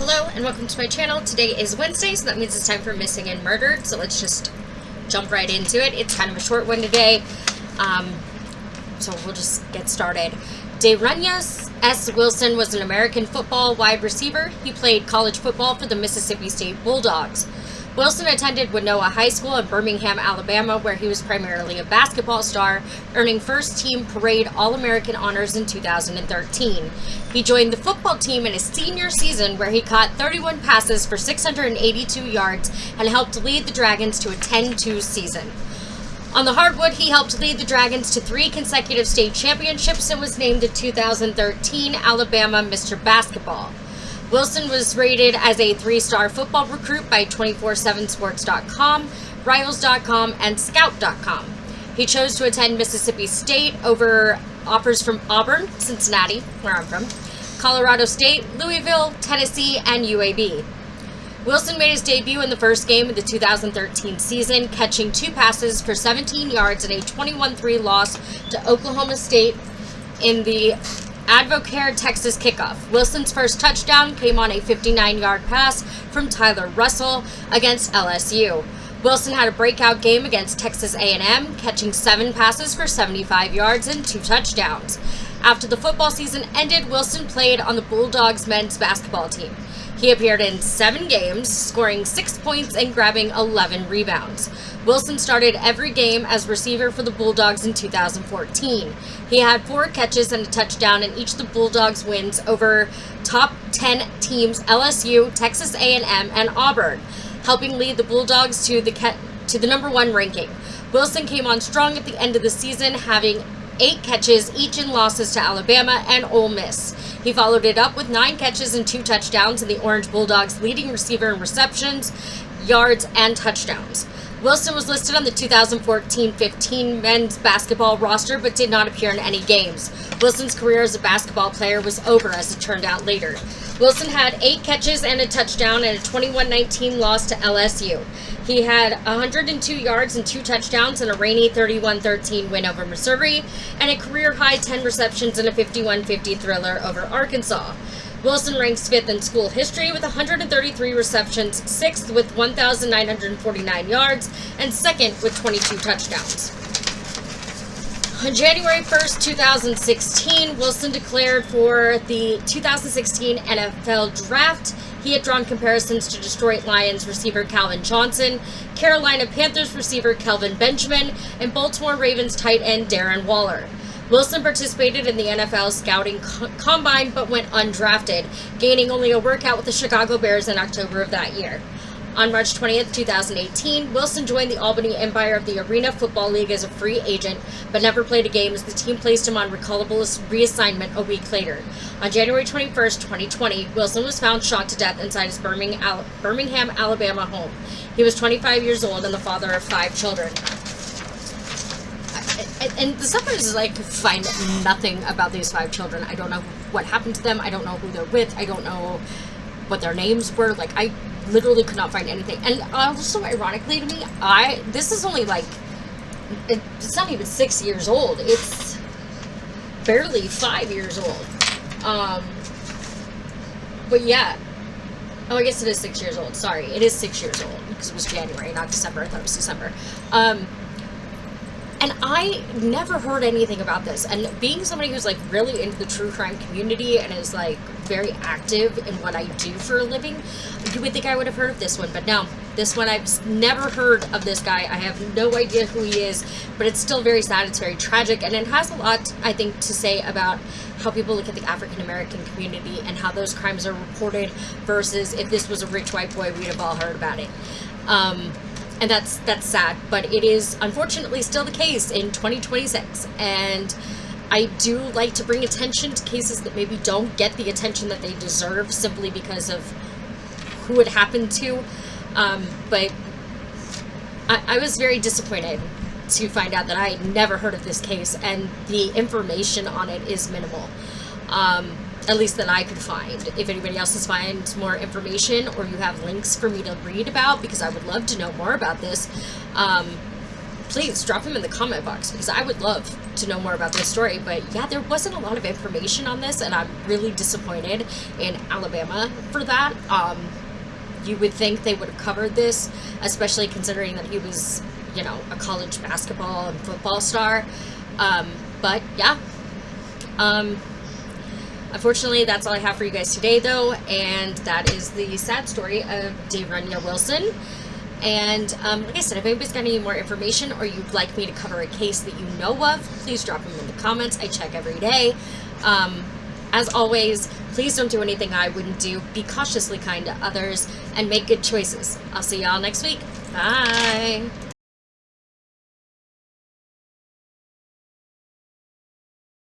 Hello and welcome to my channel. Today is Wednesday, so that means it's time for Missing and Murdered. So let's just jump right into it. It's kind of a short one today, so we'll just get started. De'Runus S. Wilson was an American football wide receiver. He played college football for the Mississippi State Bulldogs. Wilson attended Winona High School in Birmingham, Alabama, where he was primarily a basketball star, earning first-team parade All-American honors in 2013. He joined the football team in his senior season, where he caught 31 passes for 682 yards and helped lead the Dragons to a 10-2 season. On the hardwood, he helped lead the Dragons to 3 consecutive state championships and was named the 2013 Alabama Mr. Basketball. Wilson was rated as a 3-star football recruit by 247sports.com, Rivals.com, and Scout.com. He chose to attend Mississippi State over offers from Auburn, Cincinnati, where I'm from, Colorado State, Louisville, Tennessee, and UAB. Wilson made his debut in the first game of the 2013 season, catching 2 passes for 17 yards in a 21-3 loss to Oklahoma State in the Advocare, Texas kickoff. Wilson's first touchdown came on a 59-yard pass from Tyler Russell against LSU. Wilson had a breakout game against Texas A&M, catching 7 passes for 75 yards and 2 touchdowns. After the football season ended, Wilson played on the Bulldogs men's basketball team. He appeared in 7 games, scoring 6 points and grabbing 11 rebounds. Wilson started every game as receiver for the Bulldogs in 2014. He had 4 catches and a touchdown in each of the Bulldogs' wins over top 10 teams LSU, Texas A&M, and Auburn, helping lead the Bulldogs to the number 1 ranking. Wilson came on strong at the end of the season, having 8 catches, each in losses to Alabama and Ole Miss. He followed it up with 9 catches and 2 touchdowns, and the Orange Bulldogs' leading receiver in receptions, yards, and touchdowns. Wilson was listed on the 2014-15 men's basketball roster, but did not appear in any games. Wilson's career as a basketball player was over, as it turned out later. Wilson had 8 catches and a touchdown in a 21-19 loss to LSU. He had 102 yards and 2 touchdowns in a rainy 31-13 win over Missouri, and a career-high 10 receptions in a 51-50 thriller over Arkansas. Wilson ranks 5th in school history with 133 receptions, 6th with 1,949 yards, and 2nd with 22 touchdowns. On January 1st, 2016, Wilson declared for the 2016 NFL Draft. He had drawn comparisons to Detroit Lions receiver Calvin Johnson, Carolina Panthers receiver Kelvin Benjamin, and Baltimore Ravens tight end Darren Waller. Wilson participated in the NFL scouting combine but went undrafted, gaining only a workout with the Chicago Bears in October of that year. On March 20th, 2018, Wilson joined the Albany Empire of the Arena Football League as a free agent, but never played a game as the team placed him on recallable reassignment a week later. On January 21st, 2020, Wilson was found shot to death inside his Birmingham, Alabama home. He was 25 years old and the father of 5 children. And the stuff is find nothing about these 5 children. I don't know what happened to them. I don't know who they're with. I don't know what their names were. I literally could not find anything. And also, ironically to me, this is only it's not even 6 years old. It's barely 5 years old. But yeah. Oh, I guess it is 6 years old. Sorry, it is 6 years old because it was January, not December. I thought it was December. And I never heard anything about this. And being somebody who's really into the true crime community and is very active in what I do for a living, you would think I would have heard of this one. But no, this one I've never heard of this guy. I have no idea who he is, but it's still very sad. It's very tragic. And it has a lot, I think, to say about how people look at the African American community and how those crimes are reported versus if this was a rich white boy, we'd have all heard about it. And that's sad, but it is unfortunately still the case in 2026. And I do like to bring attention to cases that maybe don't get the attention that they deserve simply because of who it happened to. But I was very disappointed to find out that I had never heard of this case, and the information on it is minimal. At least that I could find. If anybody else finds more information or you have links for me to read about, because I would love to know more about this, please drop them in the comment box, because I would love to know more about this story. But yeah, there wasn't a lot of information on this, and I'm really disappointed in Alabama for that. You would think they would have covered this, especially considering that he was, you know, a college basketball and football star. But yeah, unfortunately, that's all I have for you guys today, though, and that is the sad story of Darunya Wilson. And like I said, if anybody's got any more information or you'd like me to cover a case that you know of, please drop them in the comments. I check every day. As always, please don't do anything I wouldn't do. Be cautiously kind to others and make good choices. I'll see y'all next week. Bye.